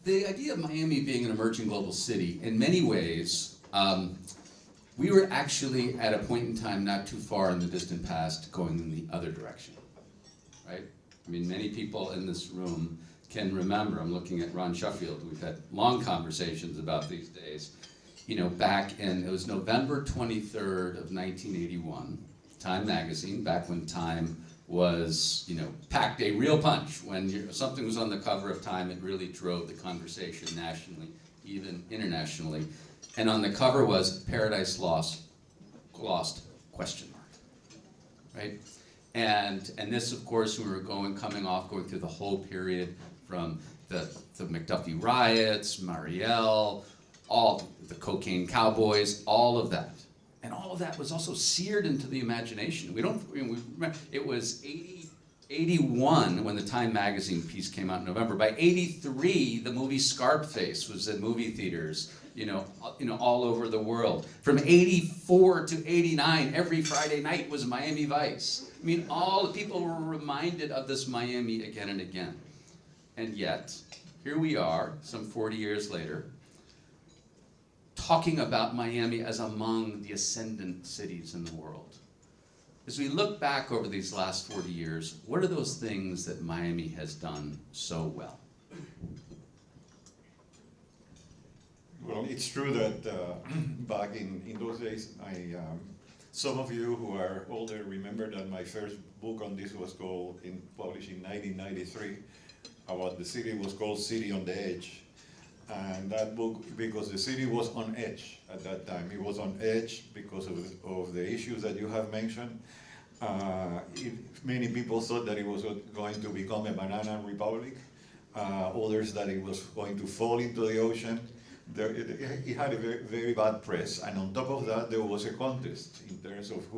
the idea of Miami being an emerging global city, in many ways, we were actually at a point in time not too far in the distant past going in the other direction, right? I mean, many people in this room can remember, I'm looking at Ron Sheffield, we've had long conversations about these days, you know, back in, it was November 23rd of 1981, Time magazine, back when Time was, you know, packed a real punch. When something was on the cover of Time, it really drove the conversation nationally, even internationally. And on the cover was Paradise Lost, question mark, right? And this, of course, we were going through the whole period from the McDuffie riots, Marielle, all the cocaine cowboys, all of that. And all of that was also seared into the imagination. We remember, it was 81 when the Time magazine piece came out in November. By 83, the movie Scarface was in movie theaters, you know, all over the world. From 84 to 89, every Friday night was Miami Vice. I mean, all the people were reminded of this Miami again and again. And yet, here we are, some 40 years later, talking about Miami as among the ascendant cities in the world. As we look back over these last 40 years, what are those things that Miami has done so well? Well, it's true that back in those days, some of you who are older remember that my first book on this was published in 1993. About the city was called City on the Edge. And that book, because the city was on edge at that time. It was on edge because of the issues that you have mentioned. Many people thought that it was going to become a banana republic. Others that it was going to fall into the ocean. It had a very, very bad press. And on top of that, there was a contest in terms of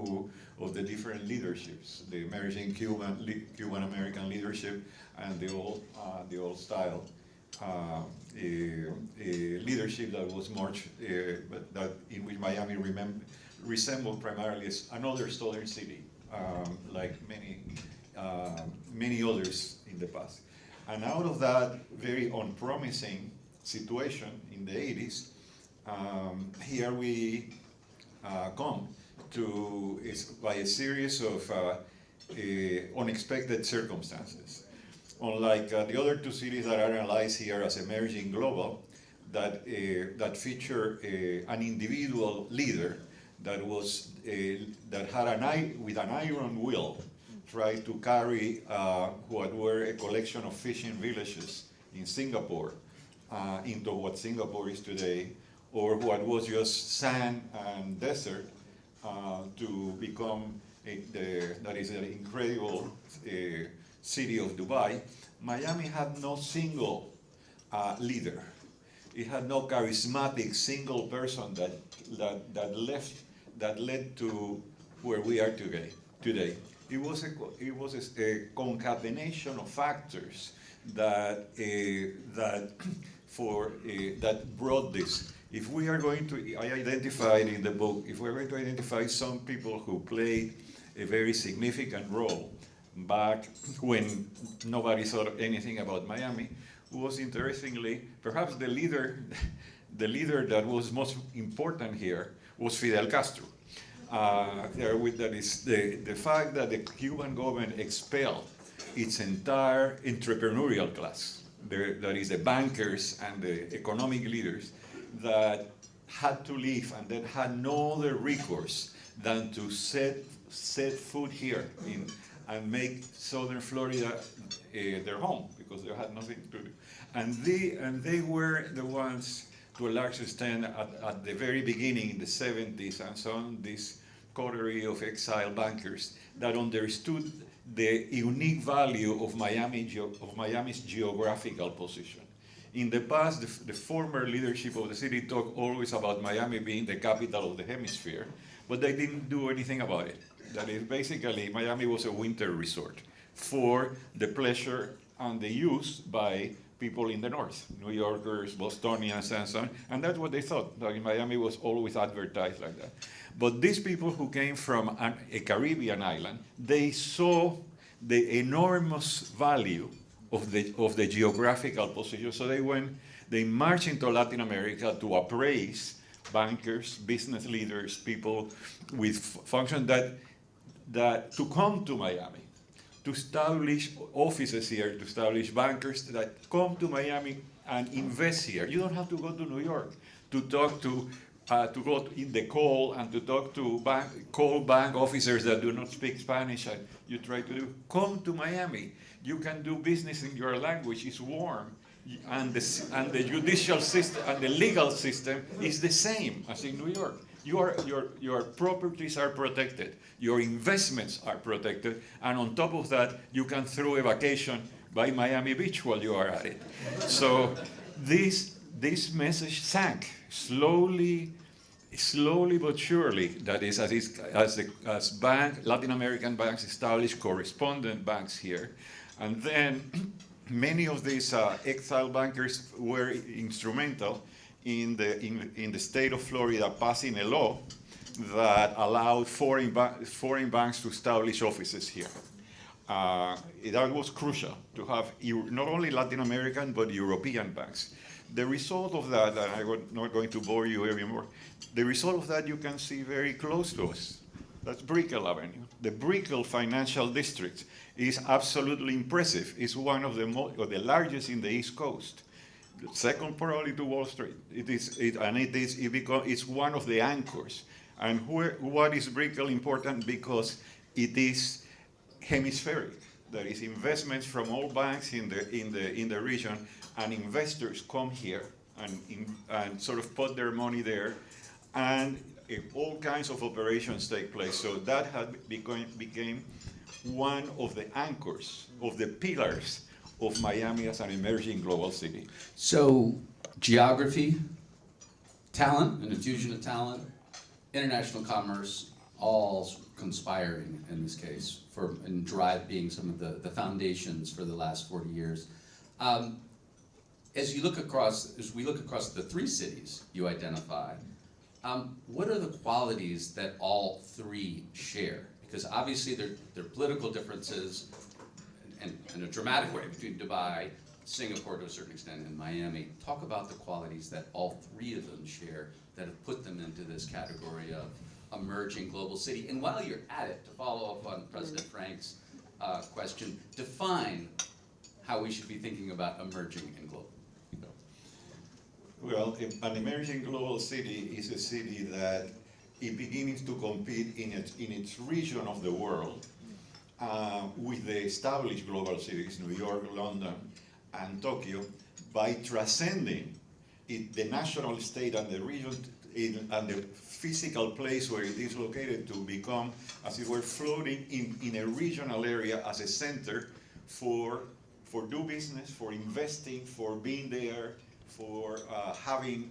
the different leaderships, the emerging Cuban-American leadership and the old style. Leadership that was much, but that in which Miami resembled primarily as another southern city, like many others in the past. And out of that very unpromising situation in the 80s, here we come to, by a series of unexpected circumstances. Unlike the other two cities that are analyzed here as emerging global, that feature an individual leader that had with an iron will tried to carry what were a collection of fishing villages in Singapore into what Singapore is today, or what was just sand and desert to become that is an incredible city of Dubai. Miami had no single leader. It had no charismatic single person that led to where we are today. It was a concatenation of factors that brought this. If we are going to, I identified in the book, if we're going to identify some people who played a very significant role back when nobody thought anything about Miami, was interestingly, perhaps the leader that was most important here was Fidel Castro. That is the fact that the Cuban government expelled its entire entrepreneurial class, that is the bankers and the economic leaders that had to leave and then had no other recourse than to set foot here and make southern Florida their home, because they had nothing to do. And they were the ones, to a large extent, at the very beginning in the 70s and so on, this coterie of exiled bankers that understood the unique value of Miami's geographical position. In the past, the former leadership of the city talked always about Miami being the capital of the hemisphere, but they didn't do anything about it. That is, basically, Miami was a winter resort for the pleasure and the use by people in the north, New Yorkers, Bostonians, and so on, and that's what they thought. Like, Miami was always advertised like that. But these people who came from a Caribbean island, they saw the enormous value of the geographical position. So they marched into Latin America to appraise bankers, business leaders, people with function that to come to Miami, to establish offices here, to establish bankers that come to Miami and invest here. You don't have to go to New York to talk to go in the call and to talk to bank officers that do not speak Spanish and you try to do. Come to Miami. You can do business in your language. It's warm. And the judicial system and the legal system is the same as in New York. Your properties are protected, your investments are protected, and on top of that, you can throw a vacation by Miami Beach while you are at it. So this message sank slowly but surely. That is, as Latin American banks established correspondent banks here, and then many of these exile bankers were instrumental in the state of Florida passing a law that allowed foreign banks to establish offices here. That was crucial to have not only Latin American but European banks. The result of that, and I'm not going to bore you anymore, the result of that you can see very close to us. That's Brickell Avenue. The Brickell Financial District is absolutely impressive. It's one of the largest in the East Coast. Second probably to Wall Street. It's one of the anchors. And what is Brickell important? Because it is hemispheric. There is investments from all banks in the region, and investors come here and sort of put their money there, and all kinds of operations take place. So that became one of the anchors, of the pillars of Miami as an emerging global city. So geography, talent, an infusion of talent, international commerce, all conspiring in this case, and drive being some of the foundations for the last 40 years. As we look across the three cities you identify, what are the qualities that all three share? Because obviously there are political differences in a dramatic way between Dubai, Singapore to a certain extent, and Miami. Talk about the qualities that all three of them share that have put them into this category of emerging global city. And while you're at it, to follow up on President Frank's question, define how we should be thinking about emerging and global. Well, an emerging global city is a city that is beginning to compete in its region of the world with the established global cities, New York, London, and Tokyo, by transcending the national state and the region and the physical place where it is located to become, as it were, floating in a regional area as a center for do business, for investing, for being there, for having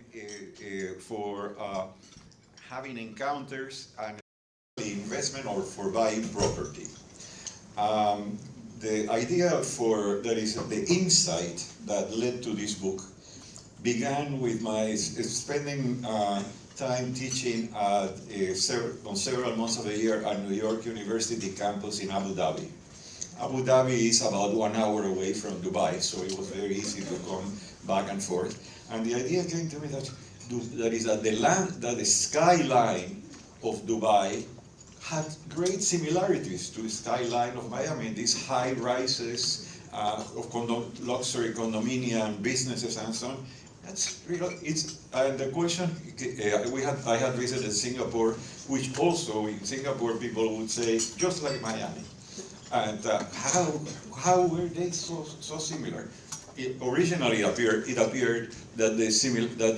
encounters and investment, or for buying property. The idea that is the insight that led to this book began with my spending time teaching on several months of the year at New York University campus in Abu Dhabi. Abu Dhabi is about 1 hour away from Dubai, so it was very easy to come back and forth. And the idea came to me that the skyline of Dubai had great similarities to the skyline of Miami. These high rises of luxury condominium businesses and so on. That's really, and the question, I had visited Singapore, which also in Singapore people would say, just like Miami. And how were they so similar? Originally it appeared that the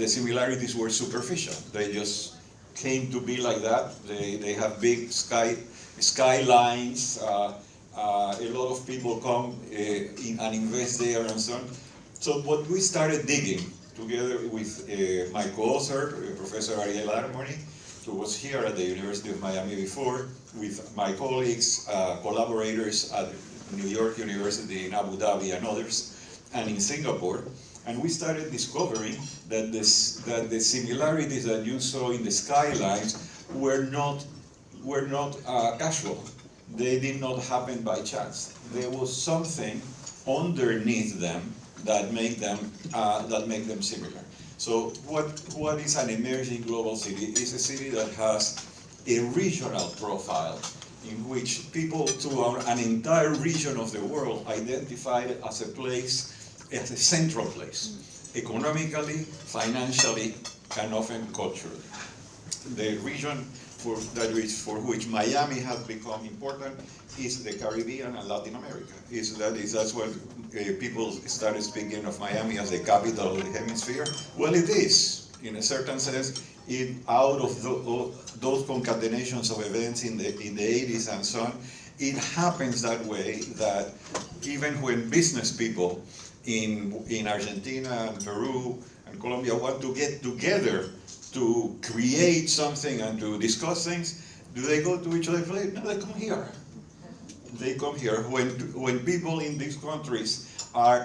similarities were superficial. They just came to be like that. They have big skylines. A lot of people come and invest there and so on. So what we started digging together with my co-author, Professor Ariel Harmony, who was here at the University of Miami before, with my colleagues, collaborators at New York University in Abu Dhabi and others, and in Singapore, and we started discovering that the similarities that you saw in the skylines were not casual. They did not happen by chance. There was something underneath them that make them similar. So what is an emerging global city? It's a city that has a regional profile in which people throughout an entire region of the world identify it as a place, as a central place, economically, financially, and often culturally. The region for which Miami has become important is the Caribbean and Latin America. That's what people started speaking of Miami as the capital of the hemisphere. Well, it is, in a certain sense. Out of those concatenations of events in the 80s and so on, it happens that way that even when business people in Argentina and Peru and Colombia want to get together to create something and to discuss things, do they go to each other's place? No, they come here. They come here. When people in these countries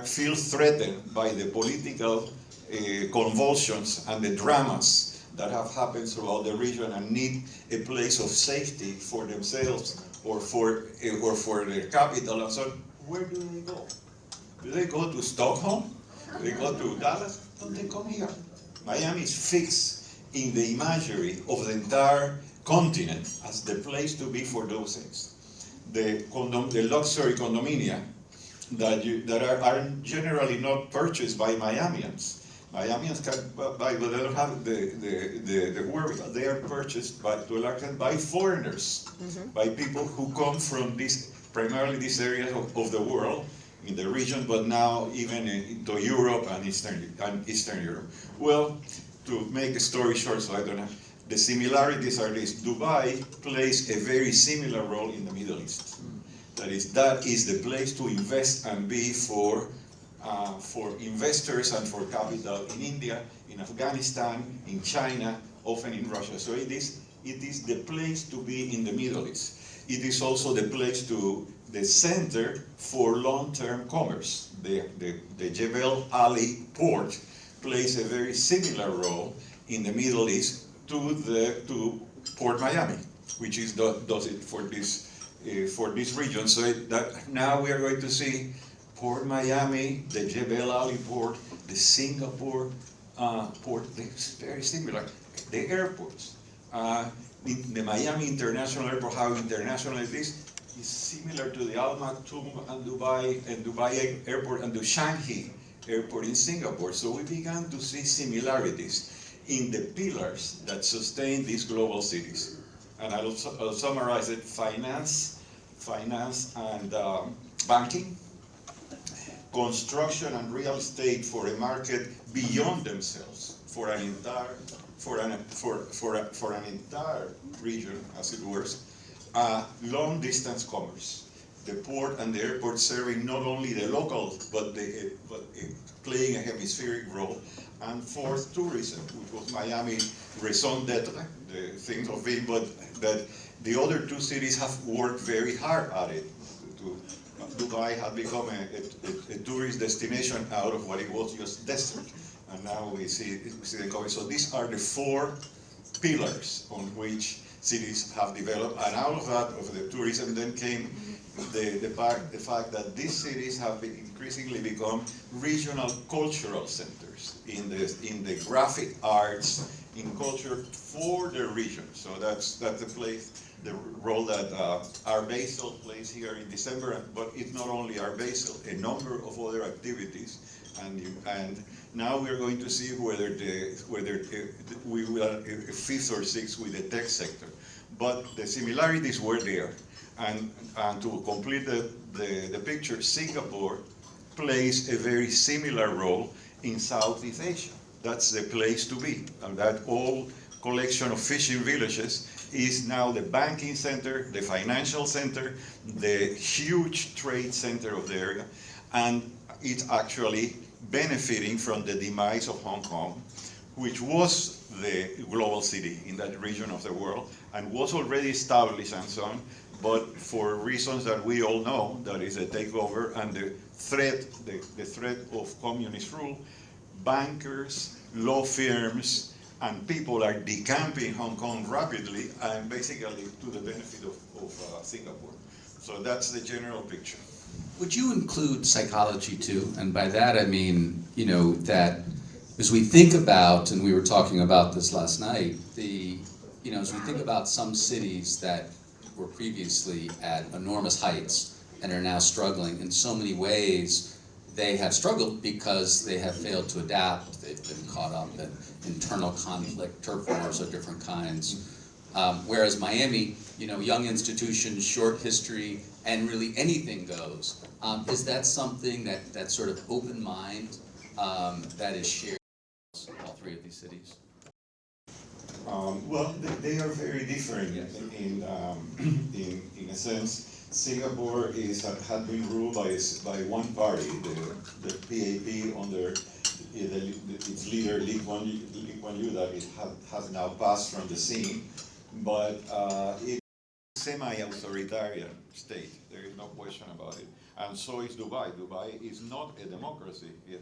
feel threatened by the political convulsions and the dramas that have happened throughout the region and need a place of safety for themselves or for their capital and so on, where do they go? Do they go to Stockholm? Do they go to Dallas? No, they come here. Miami is fixed in the imagery of the entire continent as the place to be for those things. The luxury condominia that are generally not purchased by Miamians. Miamians can buy, but they don't have the wherewithal. They are purchased to a large extent by foreigners, by people who come from primarily these areas of the world, in the region, but now even into Europe and Eastern Europe. Well, to make a story short, so I don't have, the similarities are this: Dubai plays a very similar role in the Middle East. That is the place to invest and be for investors and for capital in India, in Afghanistan, in China, often in Russia. So it is the place to be in the Middle East. It is also the center for long-term commerce. The Jebel Ali port plays a very similar role in the Middle East to Port Miami, which does it for this region. So now we are going to see Port Miami, the Jebel Ali port, the Singapore port, it's very similar. The airports, the Miami International Airport, how international it is similar to the Al Maktoum and Dubai Airport and the Shanghai Airport in Singapore. So we began to see similarities in the pillars that sustain these global cities. And I'll summarize it: finance and banking, construction and real estate for a market beyond themselves, for an entire region, as it were, long distance commerce, the port and the airport serving not only the locals but playing a hemispheric role, and fourth, tourism, which was Miami raison d'être, the thing of being, but that the other two cities have worked very hard at it. Dubai had become a tourist destination out of what it was just desert, and now we see the cover. So these are the four pillars on which cities have developed, and out of that, of the tourism, then came the fact that these cities have increasingly become regional cultural centers in the graphic arts, in culture for the region. So that's the role that Art Basel plays here in December, but it's not only Art Basel, a number of other activities, and now we're going to see whether we will have a fifth or sixth with the tech sector. But the similarities were there, and to complete the picture, Singapore plays a very similar role in Southeast Asia. That's the place to be, and that old collection of fishing villages is now the banking center, the financial center, the huge trade center of the area, and it's actually benefiting from the demise of Hong Kong, which was the global city in that region of the world and was already established and so on, but for reasons that we all know, that is a takeover and the threat of communist rule, bankers, law firms, and people are decamping Hong Kong rapidly and basically to the benefit of Singapore. So that's the general picture. Would you include psychology too? And by that I mean, you know, that as we think about, and we were talking about this last night, you know, as we think about some cities that were previously at enormous heights and are now struggling, in so many ways they have struggled because they have failed to adapt. They've been caught up in internal conflict, turf wars of different kinds. Whereas Miami, you know, young institutions, short history, and really anything goes. Is that something that sort of open mind that is shared in all three of these cities? Well, they are very different in a sense. Singapore had been ruled by one party, the PAP under its leader Lee Kuan Yew, that it has now passed from the scene, but it's a semi-authoritarian state. There is no question about it, and so is Dubai. Dubai is not a democracy. It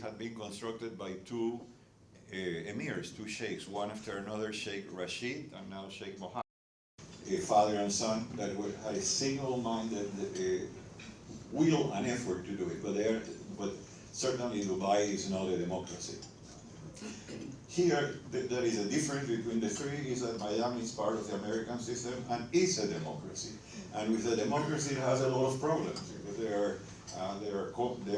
had been constructed by two emirs, two sheikhs, one after another, Sheikh Rashid and now Sheikh Mohammed, a father and son that had a single-minded will and effort to do it. But certainly Dubai is not a democracy. Here, there is a difference between the three, is that Miami is part of the American system and is a democracy. And with a democracy, it has a lot of problems, because there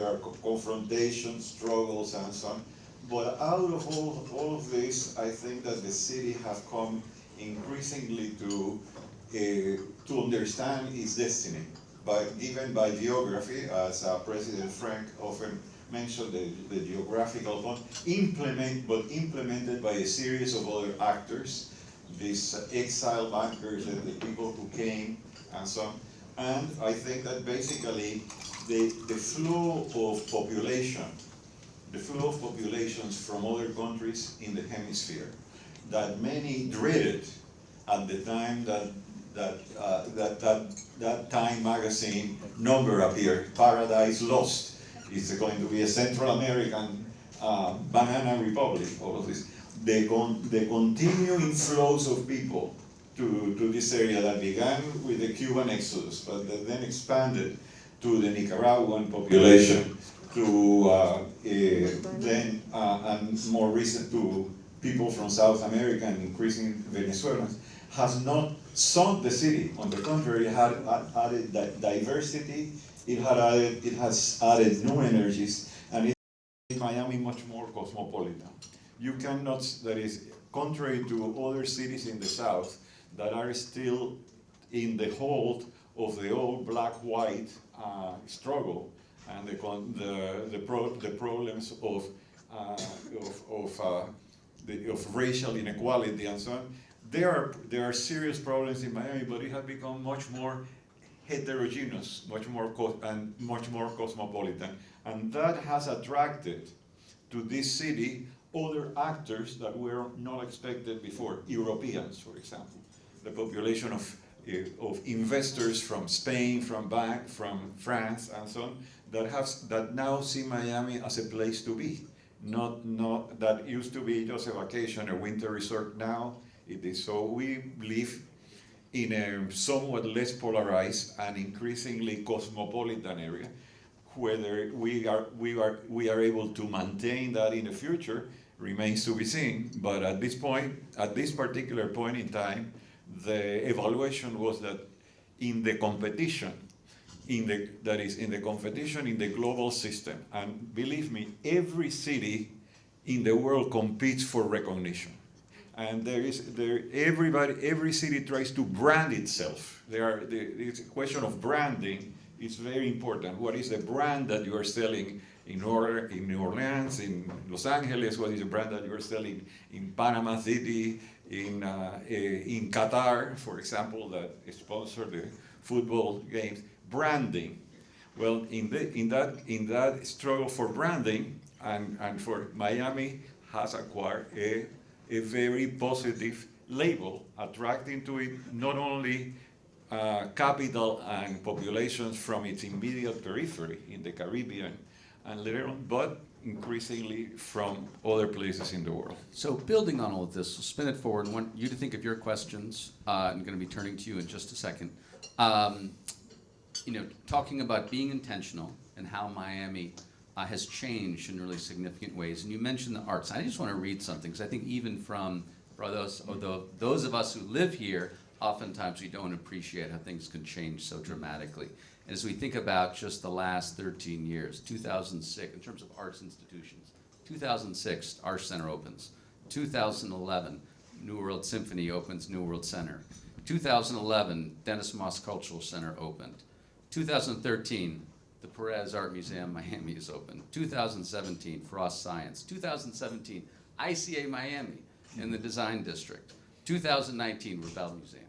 are confrontations, struggles, and so on. But out of all of this, I think that the city has come increasingly to understand its destiny, given by geography, as President Frank often mentioned, the geographical one, implemented by a series of other actors, these exile bankers and the people who came and so on. And I think that basically the flow of populations from other countries in the hemisphere that many dreaded at the time that Time magazine number appeared, Paradise Lost. It's going to be a Central American banana republic, all of this. The continuing flows of people to this area that began with the Cuban exodus, but that then expanded to the Nicaraguan population, to then, and more recent, to people from South America and increasing Venezuelans, has not sunk the city. On the contrary, it had added diversity, it has added new energies, and it made Miami much more cosmopolitan. You cannot, that is, contrary to other cities in the South that are still in the hold of the old black-white struggle and the problems of racial inequality and so on. There are serious problems in Miami, but it has become much more heterogeneous, much more cosmopolitan, and that has attracted to this city other actors that were not expected before. Europeans, for example, the population of investors from Spain, from France, and so on, that now see Miami as a place to be. Not that used to be just a vacation, a winter resort. Now it is. So we live in a somewhat less polarized and increasingly cosmopolitan area. Whether we are able to maintain that in the future remains to be seen. But at this particular point in time, the evaluation was that in the competition, in the global system, and believe me, every city in the world competes for recognition. And every city tries to brand itself. It's a question of branding. It's very important. What is the brand that you are selling in New Orleans, in Los Angeles? What is the brand that you are selling in Panama City, in Qatar, for example, that sponsor the football games? Branding. Well, in that struggle for branding, and for Miami has acquired a very positive label, attracting to it not only capital and populations from its immediate periphery in the Caribbean and later on, but increasingly from other places in the world. So building on all of this, we'll spin it forward and want you to think of your questions. I'm going to be turning to you in just a second. talking about being intentional and how Miami has changed in really significant ways. And you mentioned the arts. I just want to read something, because I think even for those of us who live here, oftentimes we don't appreciate how things can change so dramatically. And as we think about just the last 13 years, 2006, in terms of arts institutions, 2006, Arts Center opens. 2011, New World Symphony opens New World Center. 2011, Dennis Moss Cultural Center opened. 2013, the Perez Art Museum Miami is open. 2017, Frost Science. 2017, ICA Miami in the Design District. 2019, Rebel Museum,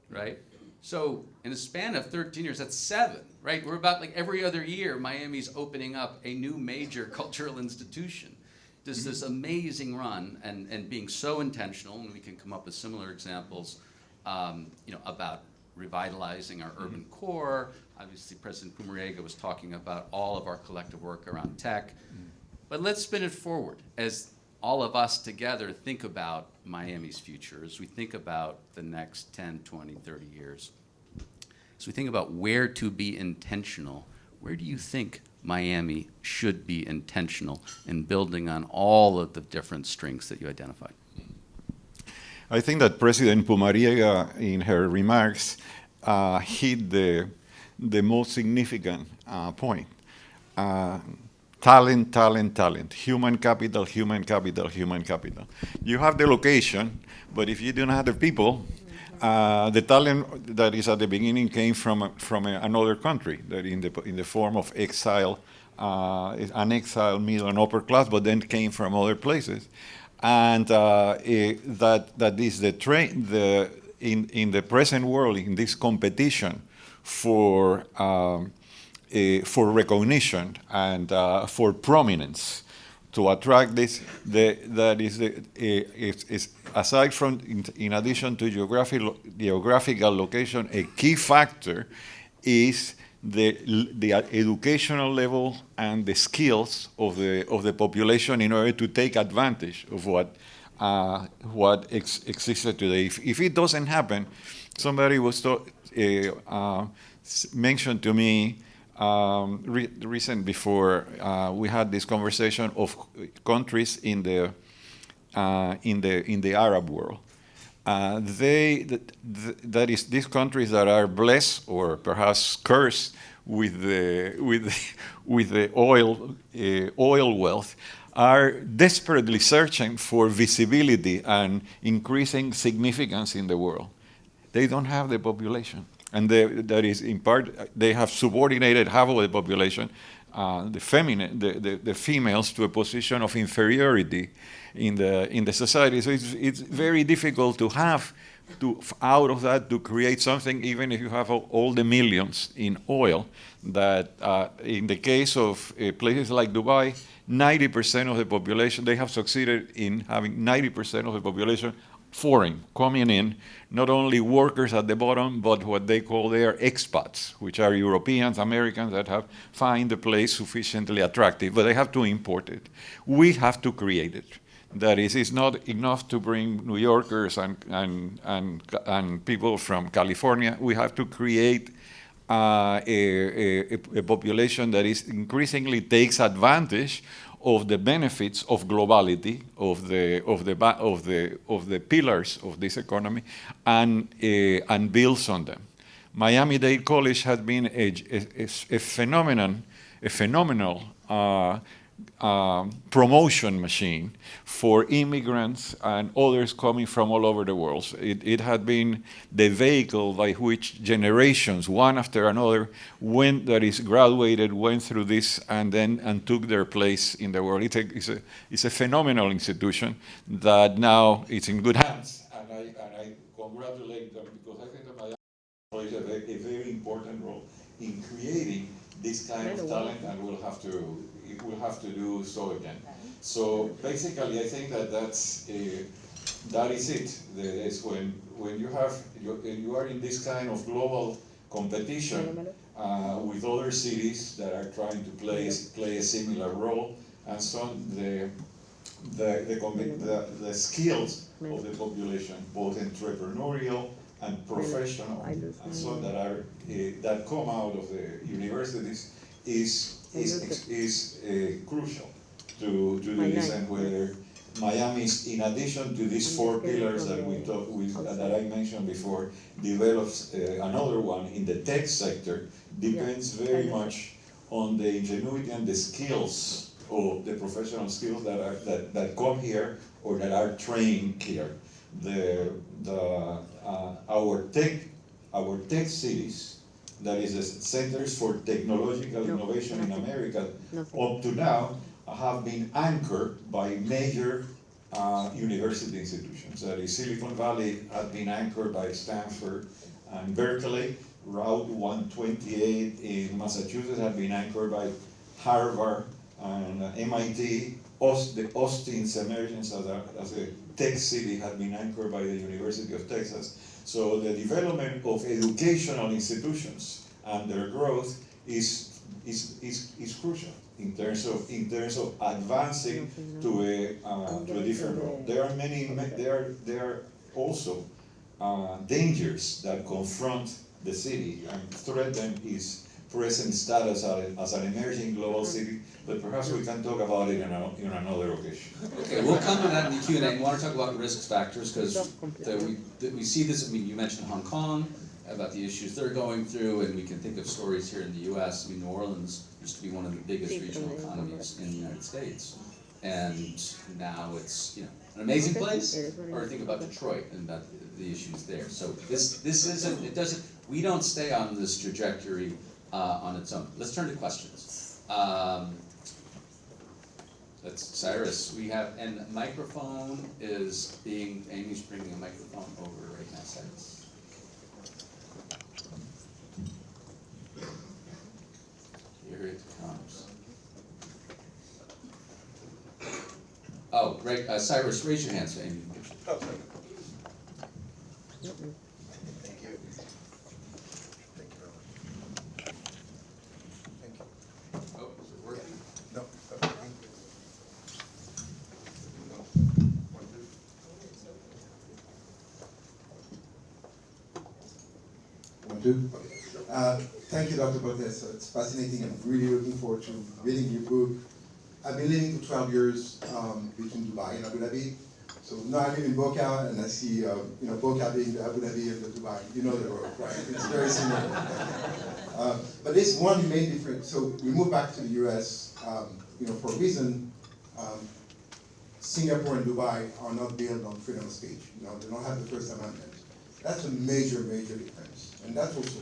right? So in a span of 13 years, that's 7, right? We're about like every other year, Miami's opening up a new major cultural institution. Does this amazing run and being so intentional, and we can come up with similar examples, about revitalizing our urban core. Obviously, President Pumariega was talking about all of our collective work around tech. But let's spin it forward as all of us together think about Miami's future, as we think about the next 10, 20, 30 years. As we think about where to be intentional, where do you think Miami should be intentional in building on all of the different strengths that you identified? I think that President Pumariega, in her remarks, hit the most significant point. Talent, talent, talent. Human capital, human capital, human capital. You have the location, but if you don't have the people, the talent that is at the beginning came from another country, that in the form of exile, an exile middle and upper class, but then came from other places. And that is the trend in the present world, in this competition for recognition and for prominence, to attract this. That is aside from, in addition to geographical location, a key factor is the educational level and the skills of the population in order to take advantage of what existed today. If it doesn't happen, somebody was mentioned to me recent before we had this conversation of countries in the Arab world. That is, these countries that are blessed or perhaps cursed with the oil wealth are desperately searching for visibility and increasing significance in the world. They don't have the population, and that is in part they have subordinated half of the population, the females, to a position of inferiority in the society. So it's very difficult to have out of that to create something, even if you have all the millions in oil. That in the case of places like Dubai, 90% of the population, they have succeeded in having 90% of the population foreign, coming in, not only workers at the bottom, but what they call their expats, which are Europeans, Americans that have find the place sufficiently attractive, but they have to import it. We have to create it. That is, it's not enough to bring New Yorkers and people from California. We have to create a population that is increasingly takes advantage of the benefits of globality, of the pillars of this economy, and builds on them. Miami-Dade College has been a phenomenal promotion machine for immigrants and others coming from all over the world. It had been the vehicle by which generations, one after another, graduated, went through this, and took their place in the world. It's a phenomenal institution that now it's in good hands, and I congratulate them, because I think that Miami plays a very important role in creating this kind of talent, and we'll have to do so again. So basically, I think that is it. It's when you are in this kind of global competition with other cities that are trying to play a similar role, and so the skills of the population, both entrepreneurial and professional and so that are that come out of the universities is crucial to do this, and whether Miami is, in addition to these four pillars that that I mentioned before, develops another one in the tech sector depends very much on the ingenuity and the skills, or the professional skills that come here or that are trained here. Our tech cities, that is the centers for technological innovation in America, up to now have been anchored by major university institutions. That is, Silicon Valley has been anchored by Stanford and Berkeley. Route 128 in Massachusetts has been anchored by Harvard and MIT. The Austin's emergence as a tech city has been anchored by the University of Texas. So the development of educational institutions and their growth is crucial in terms of advancing to a different role. There are also dangers that confront the city and threaten its present status as an emerging global city, but perhaps we can talk about it in another occasion. Okay, we'll come to that in the Q&A. We want to talk about risk factors, because we see this. I mean, you mentioned Hong Kong, about the issues they're going through, and we can think of stories here in the US. I mean, New Orleans used to be one of the biggest regional economies in the United States, and now it's, an amazing place. Or think about Detroit and about the issues there. So this isn't, we don't stay on this trajectory on its own. Let's turn to questions. That's Cyrus. We have, and microphone is Amy's bringing a microphone over right now, Cyrus. Here it comes. Oh, right, Cyrus, raise your hand so Amy can get you. Oh, sorry. Thank you. Thank you very much. Thank you. Oh, is it working? No. One, two. Thank you, Dr. Portes. It's fascinating. I'm really looking forward to reading your book. I've been living for 12 years between Dubai and Abu Dhabi. So now I live in Boca, and I see Boca being the Abu Dhabi and the Dubai. You know the road, right? It's very similar. But there's one main difference. So we moved back to the U.S. For a reason. Singapore and Dubai are not built on freedom of speech. They don't have the First Amendment. That's a major, major difference, and that's also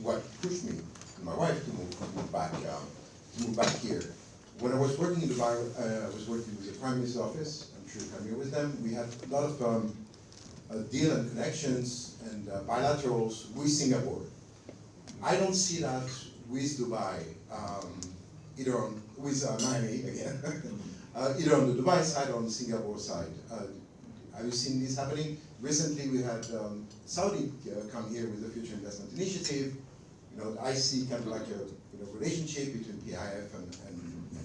what pushed me and my wife to move back here. When I was working in Dubai, I was working with the Prime Minister's office. I'm sure you're familiar with them. We had a lot of deal and connections and bilaterals with Singapore. I don't see that with Dubai, either with Miami again, either on the Dubai side or on the Singapore side. Have you seen this happening? Recently, we had Saudi come here with the Future Investment Initiative. I see kind of like a relationship between PIF and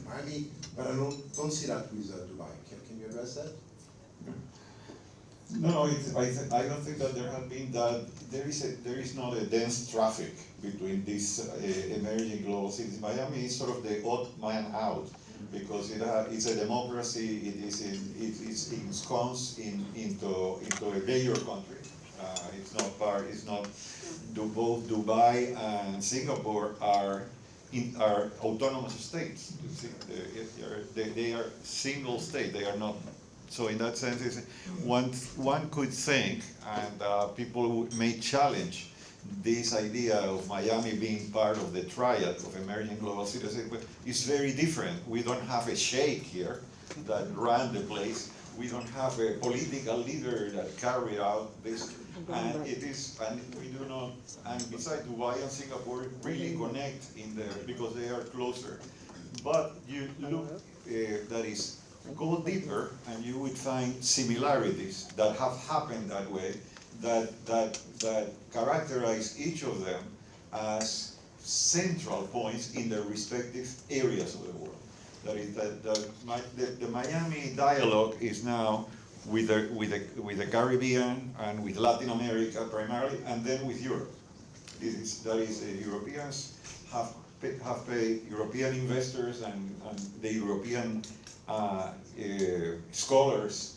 Miami, but I don't see that with Dubai. Can you address that? No, I don't think that there has been that. There is not a dense traffic between these emerging global cities. Miami is sort of the odd man out, because it's a democracy. It ensconced into a major country. Both Dubai and Singapore are autonomous states. They are single state. They are not. So in that sense, one could think, and people may challenge this idea of Miami being part of the triad of emerging global cities. It's very different. We don't have a sheikh here that ran the place. We don't have a political leader that carried out this, and we do not. And besides, Dubai and Singapore really connect in there because they are closer. But you look, go deeper, and you would find similarities that have happened that way, that characterize each of them as central points in their respective areas of the world. That is, the Miami dialogue is now with the Caribbean and with Latin America primarily, and then with Europe. That is Europeans have paid European investors and the European scholars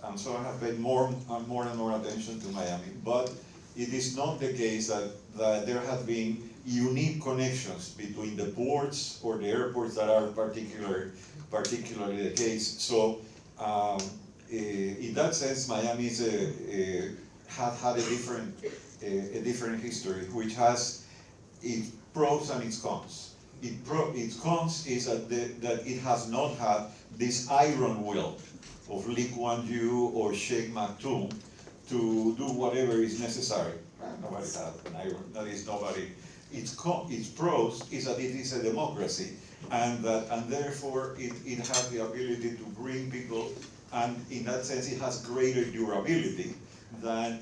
and so on have paid more and more attention to Miami. But it is not the case that there have been unique connections between the ports or the airports that are particularly the case. So in that sense, Miami has had a different history, which has its pros and its cons. Its cons is that it has not had this iron will of Lee Kuan Yew or Sheikh Maktoum to do whatever is necessary. Nobody had an iron. That is nobody. Its pros is that it is a democracy, and therefore it has the ability to bring people, and in that sense it has greater durability than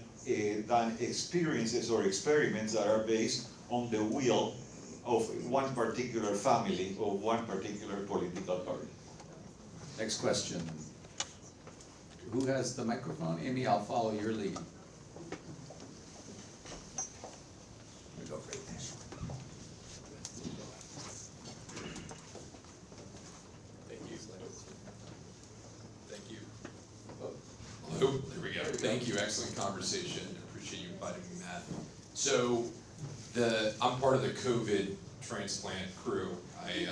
experiences or experiments that are based on the will of one particular family or one particular political party. Next question. Who has the microphone? Amy, I'll follow your lead. We go right there. Thank you. Thank you. Hello, there we go. Thank you, excellent conversation. Appreciate you inviting me, Matt. So, I'm part of the COVID transplant crew. I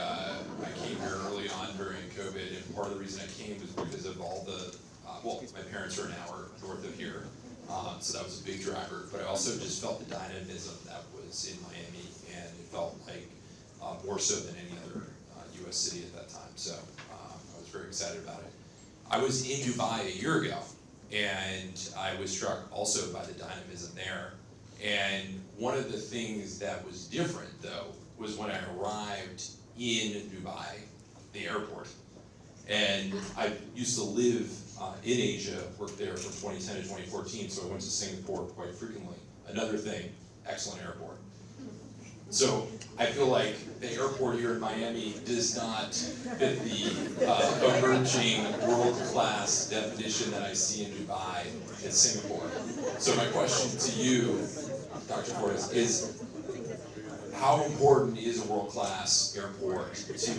came here early on during COVID, and part of the reason I came was because of all the, my parents are an hour north of here, so that was a big driver. But I also just felt the dynamism that was in Miami, and it felt like more so than any other U.S. city at that time. So I was very excited about it. I was in Dubai a year ago, and I was struck also by the dynamism there. And one of the things that was different, though, was when I arrived in Dubai, the airport. And I used to live in Asia, worked there from 2010 to 2014, so I went to Singapore quite frequently. Another thing, excellent airport. So I feel like the airport here in Miami does not fit the emerging world-class definition that I see in Dubai and Singapore. So my question to you, Dr. Portes, is how important is a world-class airport to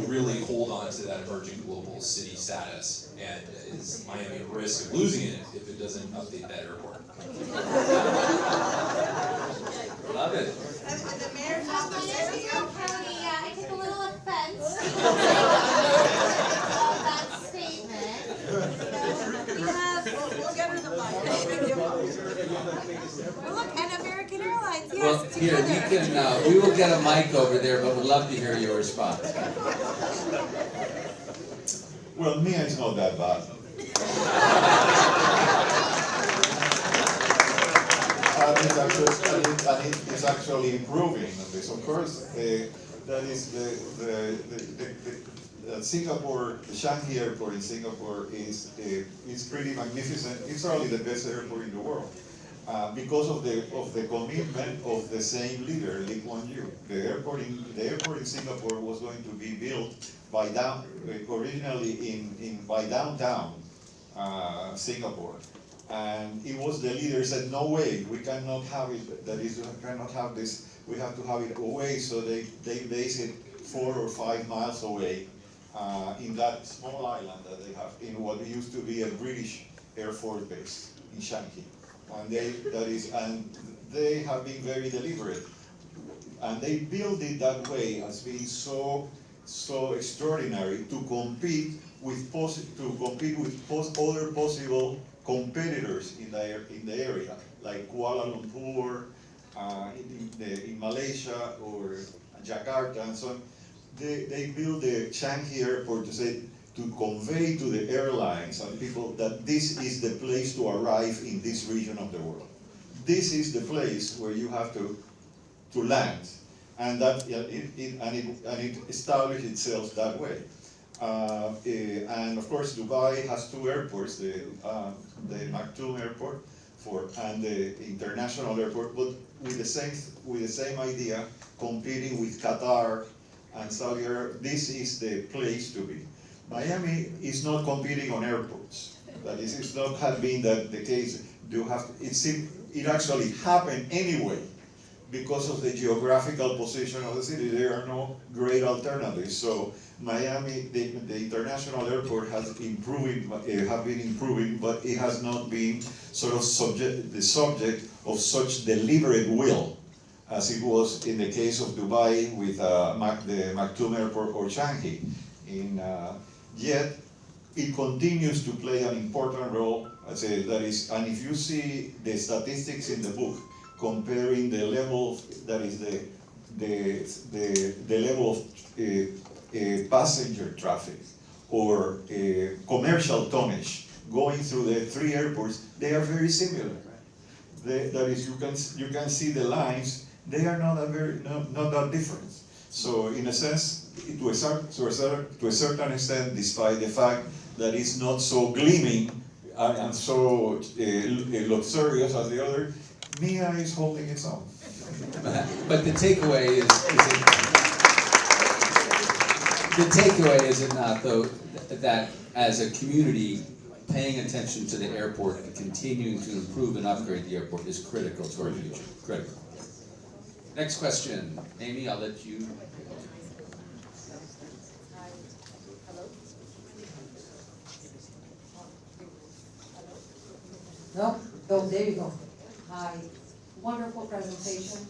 really hold on to that emerging global city status? And is Miami at risk of losing it if it doesn't update that airport? Love it. The mayor's office is here. County, I take a little offense to that statement. We'll get her the mic. Look, and American Airlines, Well, yes, here, together. we will get a mic over there, but we'd love to hear your response. Well, Mia is not that bad. And it's actually improving on this. Of course, that is Singapore, the Changi Airport in Singapore is pretty magnificent. It's probably the best airport in the world because of the commitment of the same leader, Lee Kuan Yew. The airport in Singapore was going to be built originally by downtown Singapore. And it was the leader said, no way, we cannot have it, that is, we cannot have this, we have to have it away, so they base it 4 or 5 miles away in that small island that they have, in what used to be a British Air Force base in Changi. And they have been very deliberate. And they built it that way as being so extraordinary to compete with other possible competitors in the area, like Kuala Lumpur, in Malaysia or Jakarta and so on. They built the Changi Airport to convey to the airlines and people that this is the place to arrive in this region of the world. This is the place where you have to land, and it established itself that way. And of course, Dubai has 2 airports: the Maktoum Airport and the international airport, but with the same idea, competing with Qatar and Saudi Arabia. This is the place to be. Miami is not competing on airports. That is, it's not have been that the case. It actually happened anyway because of the geographical position of the city. There are no great alternatives. So Miami, the international airport has have been improving, but it has not been sort of the subject of such deliberate will as it was in the case of Dubai with the Maktoum Airport or Changi. Yet it continues to play an important role. I say that is, and if you see the statistics in the book comparing the level, that is the level of passenger traffic or commercial tonnage going through the three airports, they are very similar. That is, you can see the lines. They are not that different. So in a sense, to a certain extent, despite the fact that it's not so gleaming and so luxurious as the other, Mia is holding its own. But the takeaway is it not, though, that as a community, paying attention to the airport and continuing to improve and upgrade the airport is critical to our future. Critical. Next question. Amy, I'll let you. No? Oh, there you go. Hi. Wonderful presentation.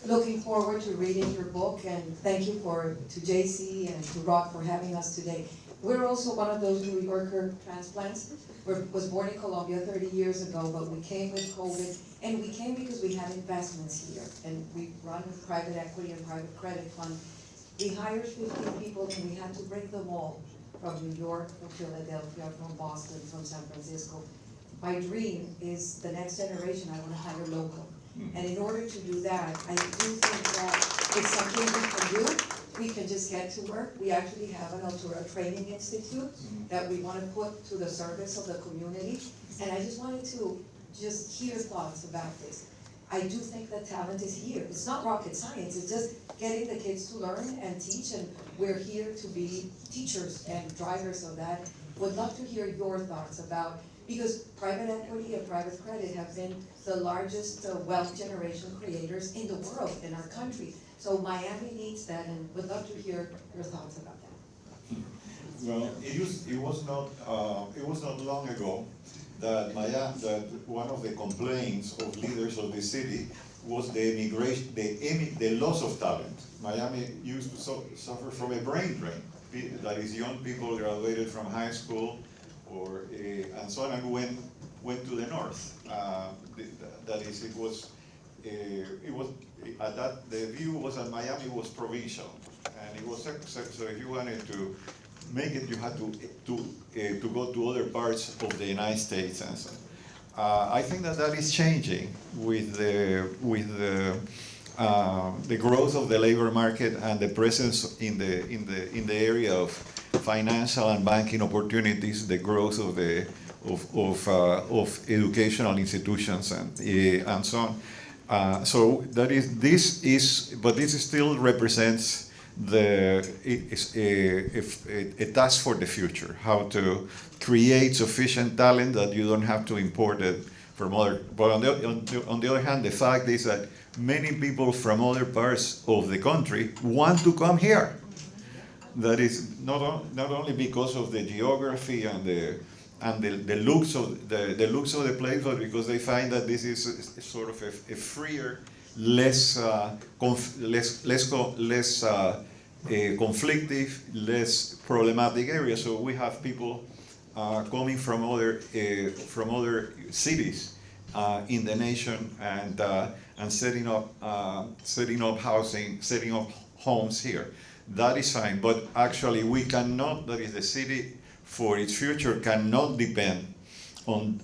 Looking forward to reading your book, and thank you to JC and to Rock for having us today. We're also one of those New Yorker transplants. Was born in Colombia 30 years ago, but we came with COVID, and we came because we had investments here, and we run a private equity and private credit fund. We hired 15 people, and we had to bring them all from New York, from Philadelphia, from Boston, from San Francisco. My dream is the next generation, I want to hire local. And in order to do that, I do think that it's something we can do. We can just get to work. We actually have an Altura Training Institute that we want to put to the service of the community. And I just wanted to just hear thoughts about this. I do think that talent is here. It's not rocket science, it's just getting the kids to learn and teach, and we're here to be teachers and drivers of that. Would love to hear your thoughts about, because private equity and private credit have been the largest wealth generation creators in the world, in our country. So Miami needs that, and would love to hear your thoughts about that. Well, it was not long ago that one of the complaints of leaders of the city was the loss of talent. Miami used to suffer from a brain drain. That is, young people graduated from high school and so on, and went to the north. That is, the view was that Miami was provincial, and it was so if you wanted to make it, you had to go to other parts of the United States and so on. I think that is changing with the growth of the labor market and the presence in the area of financial and banking opportunities, the growth of educational institutions and so on. So this still represents a task for the future, how to create sufficient talent that you don't have to import it from other. But on the other hand, the fact is that many people from other parts of the country want to come here. That is not only because of the geography and the looks of the place, but because they find that this is sort of a freer, less conflictive, less problematic area. So we have people coming from other cities in the nation and setting up housing, setting up homes here. That is fine, but actually we cannot. That is, the city for its future cannot depend on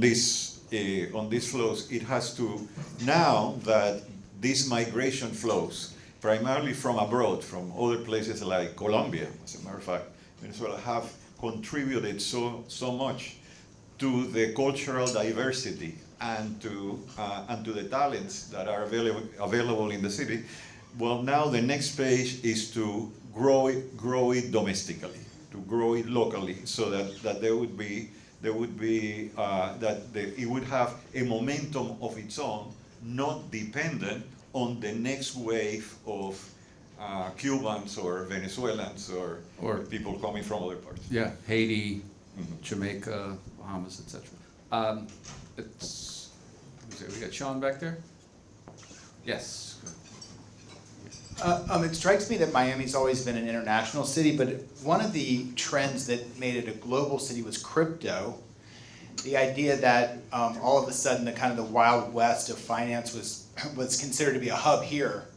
these flows. It has to, now that these migration flows, primarily from abroad, from other places like Colombia, as a matter of fact, Venezuela, have contributed so much to the cultural diversity and to the talents that are available in the city. Well, now the next page is to grow it domestically. to grow it locally, so that it would have a momentum of its own, not dependent on the next wave of Cubans or Venezuelans or people coming from other parts. Yeah, Haiti, Jamaica, Bahamas, etc. We got Sean back there? Yes. It strikes me that Miami's always been an international city, but one of the trends that made it a global city was crypto. The idea that all of a sudden the kind of the Wild West of finance was considered to be a hub here.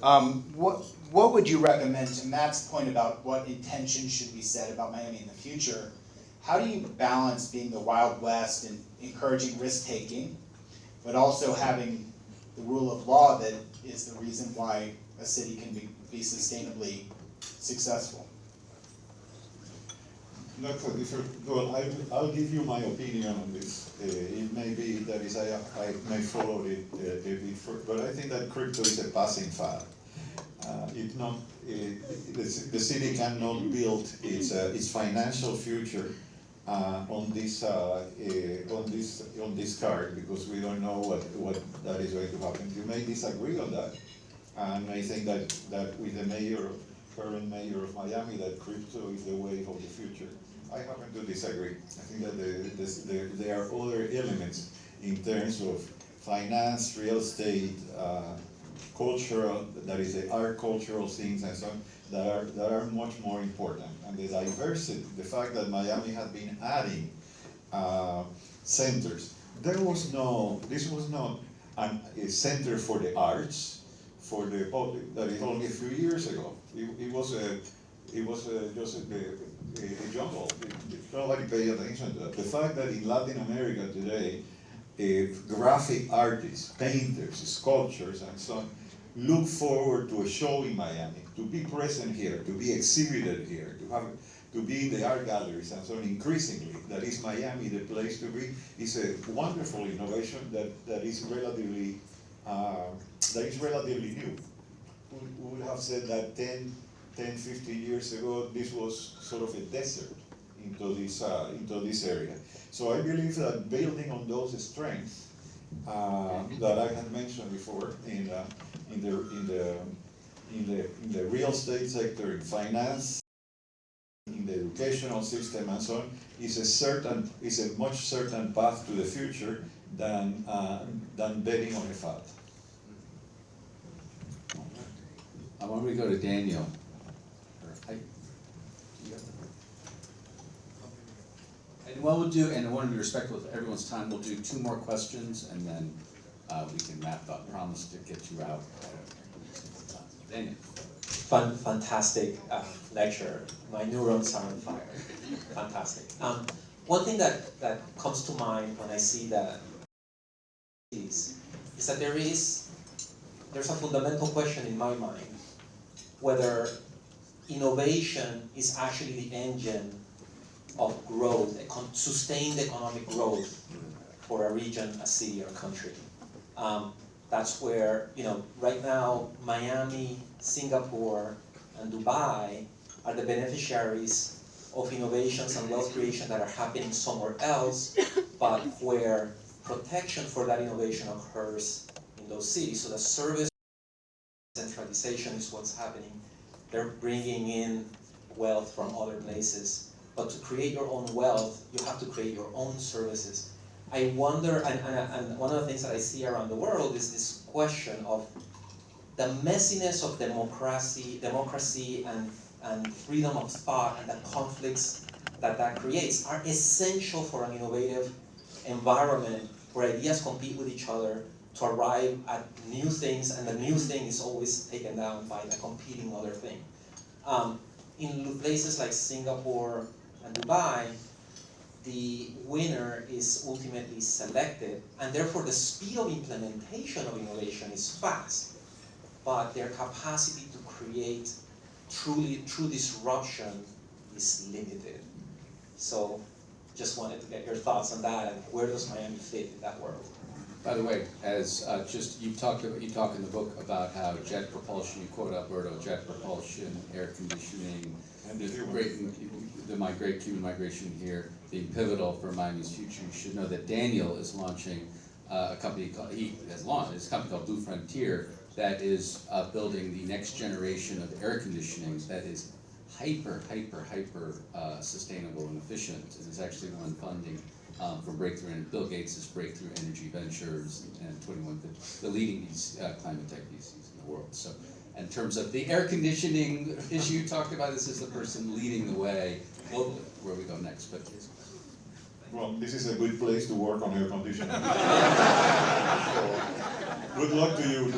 What would you recommend, to Matt's point about what intention should be said about Miami in the future? How do you balance being the Wild West and encouraging risk-taking, but also having the rule of law that is the reason why a city can be sustainably successful? That's a different, well, I'll give you my opinion on this. It may be that is, I may follow it a bit further, but I think that crypto is a passing fad. It's not, the city cannot build its financial future on this card, because we don't know what that is going to happen. You may disagree on that, and may think that with the current mayor of Miami, that crypto is the wave of the future. I happen to disagree. I think that there are other elements in terms of finance, real estate, cultural, that is the art, cultural things and so on, that are much more important. And the diversity, the fact that Miami had been adding centers. This was not a center for the arts, for the public. That is only a few years ago. It was just a jungle. Nobody paid attention to that. The fact that in Latin America today, graphic artists, painters, sculptors, and so on, look forward to a show in Miami, to be present here, to be exhibited here, to be in the art galleries and so on. Increasingly, that is Miami the place to be. It's a wonderful innovation that is relatively new. We would have said that 10, 15 years ago, this was sort of a desert into this area. So I believe that building on those strengths that I had mentioned before in the real estate sector, in finance, in the educational system and so on, is a much certain path to the future than betting on a fad. Why don't we go to Daniel? And what we'll do, and I want to be respectful of everyone's time, we'll do 2 more questions, and then we can wrap up. Promise to get you out. Daniel. Fantastic lecture. My neurons are on fire. Fantastic. One thing that comes to mind when I see that is that there's a fundamental question in my mind whether innovation is actually the engine of growth, sustained economic growth for a region, a city, or a country. That's where, right now, Miami, Singapore, and Dubai are the beneficiaries of innovations and wealth creation that are happening somewhere else, but where protection for that innovation occurs in those cities. So the service centralization is what's happening. They're bringing in wealth from other places. But to create your own wealth, you have to create your own services. I wonder, and one of the things that I see around the world is this question of the messiness of democracy and freedom of thought, and the conflicts that creates are essential for an innovative environment where ideas compete with each other to arrive at new things, and the new thing is always taken down by the competing other thing. In places like Singapore and Dubai, the winner is ultimately selected, and therefore the speed of implementation of innovation is fast, but their capacity to create true disruption is limited. So just wanted to get your thoughts on that, and where does Miami fit in that world? By the way, as you talk in the book about how jet propulsion, you quote Alberto, jet propulsion, air conditioning, And the the Cuban migration here being pivotal for Miami's future. You should know that Daniel is launching a company called, his company called Blue Frontier that is building the next generation of air conditioning that is hyper sustainable and efficient, and is actually won funding for Breakthrough, and Bill Gates' Breakthrough Energy Ventures and 2150, the leading climate tech VCs in the world. So in terms of the air conditioning issue you talked about, this is the person leading the way globally, where we go next. But Well, this is a good place to work on air conditioning. So, good luck to you.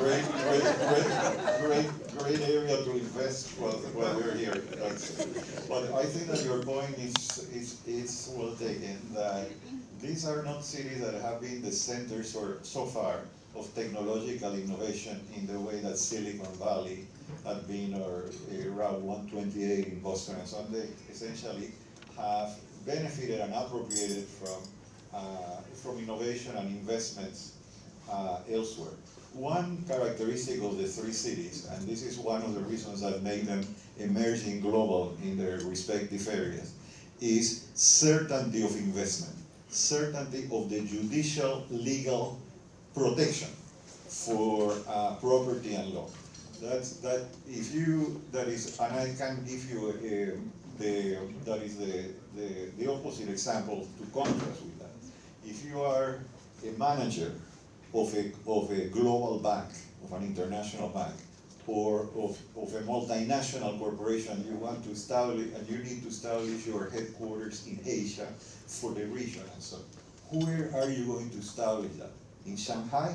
Great area to invest while we're here. But I think that your point is well taken, that these are not cities that have been the centers so far of technological innovation in the way that Silicon Valley had been, or Route 128 in Boston and so on. They essentially have benefited and appropriated from innovation and investments elsewhere. One characteristic of the three cities, and this is one of the reasons that made them emerging global in their respective areas, is certainty of investment, certainty of the judicial legal protection for property and law. And I can give you the opposite example to contrast with that. If you are a manager of a global bank, of an international bank, or of a multinational corporation, you want to establish, and you need to establish your headquarters in Asia for the region and so on. Where are you going to establish that? In Shanghai?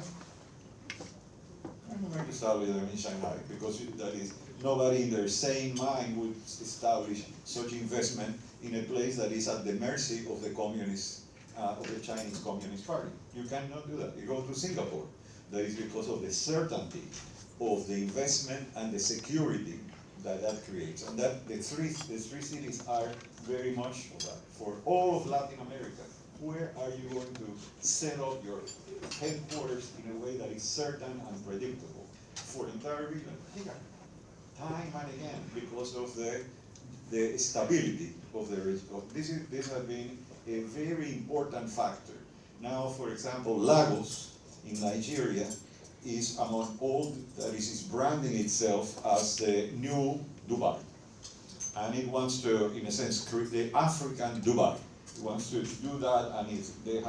I'm not going to establish them in Shanghai, because that is, nobody in their sane mind would establish such investment in a place that is at the mercy of the communist, of the Chinese Communist Party. You cannot do that. You go to Singapore. That is because of the certainty of the investment and the security that creates. And that the three cities are very much of that. For all of Latin America, where are you going to set up your headquarters in a way that is certain and predictable? For the entire region, here, time and again, because of the stability of the region. This has been a very important factor. Now, for example, Lagos in Nigeria is among all, that is branding itself as the new Dubai. And it wants to, in a sense, create the African Dubai. It wants to do that, and they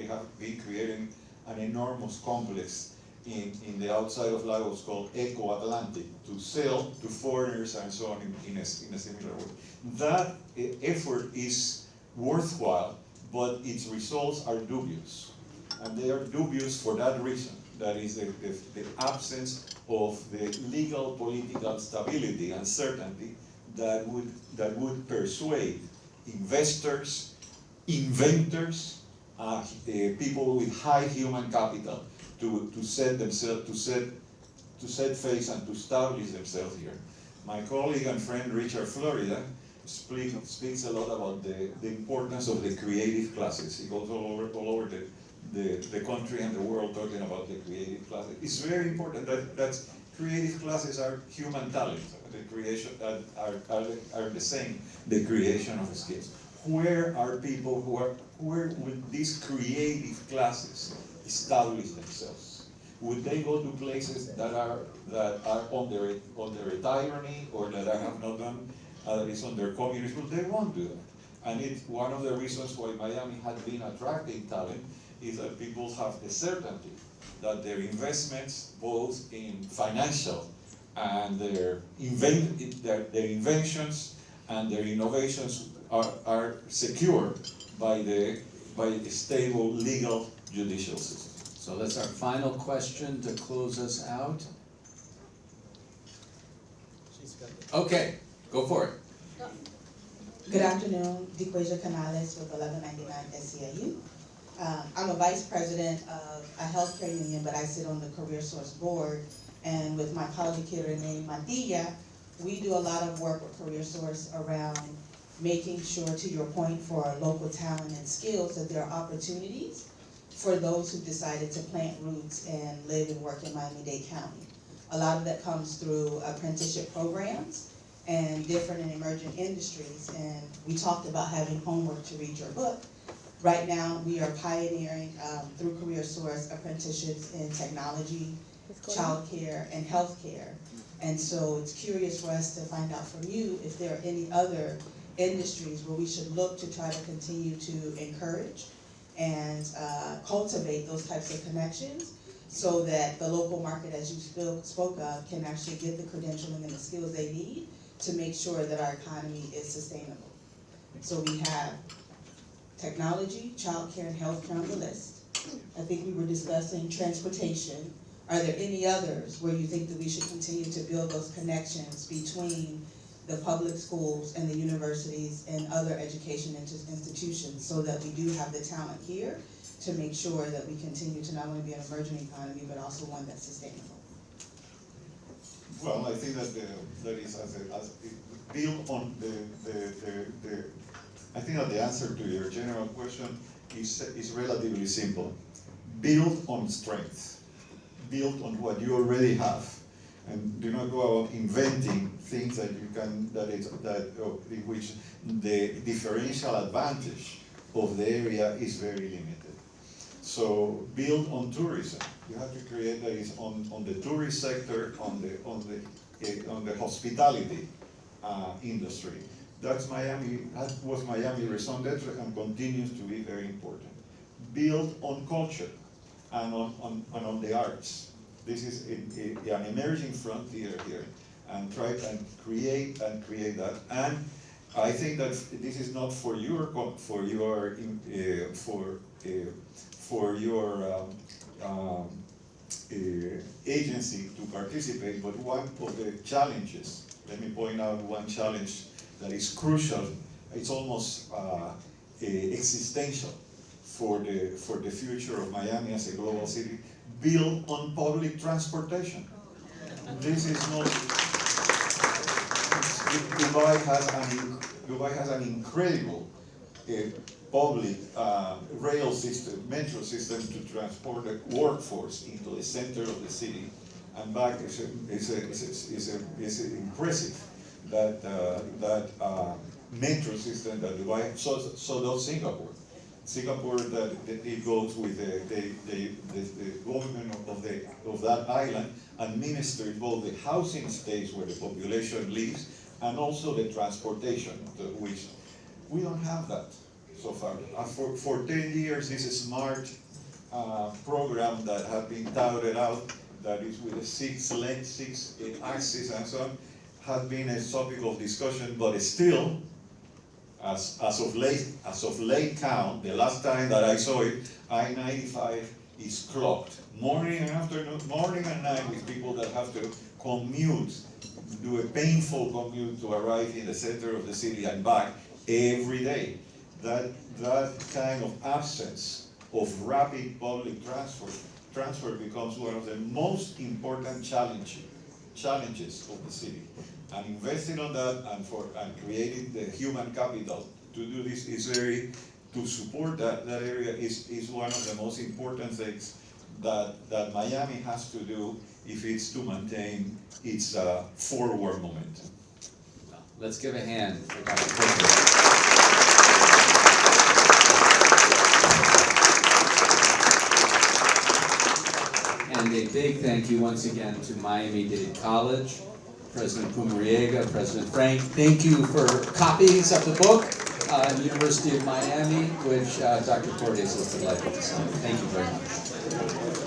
have been creating an enormous complex in the outside of Lagos called Eco Atlantic to sell to foreigners and so on in a similar way. That effort is worthwhile, but its results are dubious. And they are dubious for that reason. That is the absence of the legal political stability and certainty that would persuade investors, inventors, people with high human capital to set face and to establish themselves here. My colleague and friend Richard Florida speaks a lot about the importance of the creative classes. He goes all over the country and the world talking about the creative classes. It's very important that creative classes are human talent. The creation are the same. The creation of skills. Where are people where would these creative classes establish themselves? Would they go to places that are under a tyranny, or that have not done, that is under communism? They won't do that. And it's one of the reasons why Miami had been attracting talent, is that people have the certainty that their investments, both in financial and their inventions and their innovations, are secured by the stable legal judicial system. So that's our final question to close us out. Okay, go for it. Good afternoon, DeQuasia Canales with 1199 SCIU. I'm a vice president of a healthcare union, but I sit on the Career Source board. And with my colleague here named Matilla, we do a lot of work with Career Source around making sure, to your point, for our local talent and skills, that there are opportunities for those who decided to plant roots and live and work in Miami-Dade County. A lot of that comes through apprenticeship programs and different and emerging industries. And we talked about having homework to read your book. Right now, we are pioneering through CareerSource apprenticeships in technology, childcare, and healthcare. And so it's curious for us to find out from you if there are any other industries where we should look to try to continue to encourage and cultivate those types of connections so that the local market, as you spoke of, can actually get the credentialing and the skills they need to make sure that our economy is sustainable. So we have technology, childcare, and healthcare on the list. I think we were discussing transportation. Are there any others where you think that we should continue to build those connections between the public schools and the universities and other education institutions so that we do have the talent here to make sure that we continue to not only be an emerging economy, but also one that's sustainable? Well, I think that that is as build on I think that the answer to your general question is relatively simple. Build on strength. Build on what you already have, and do not go out inventing things that you can in which the differential advantage of the area is very limited. So build on tourism. You have to create that is on the tourist sector, on the hospitality industry. That's Miami. That was Miami raison d'être and continues to be very important. Build on culture and on the arts. This is an emerging frontier here, and try and create that. And I think that this is not for your agency to participate, but one of the challenges. Let me point out one challenge that is crucial. It's almost existential for the future of Miami as a global city. Build on public transportation. This is not. Dubai has an incredible public rail system, metro system to transport the workforce into the center of the city and back. It's impressive that metro system that Dubai. So does Singapore. Singapore, that it goes with the government of that island, administers both the housing space where the population lives and also the transportation, which we don't have that so far. For 10 years, this smart program that has been touted out, that is with the six axes and so on, has been a topic of discussion, but still, as of late count, the last time that I saw it, I-95 is clogged. Morning and afternoon, morning and night, with people that have to commute, do a painful commute to arrive in the center of the city and back every day. That kind of absence of rapid public transfer becomes one of the most important challenges of the city. And investing on that and creating the human capital to do this to support that area is one of the most important things that Miami has to do if it's to maintain its forward momentum. Let's give a hand for Dr. Portes. And a big thank you once again to Miami-Dade College, President Pumariega, President Frank. Thank you for copies of the book, University of Miami, which Dr. Portes is delighted to sign. Thank you very much.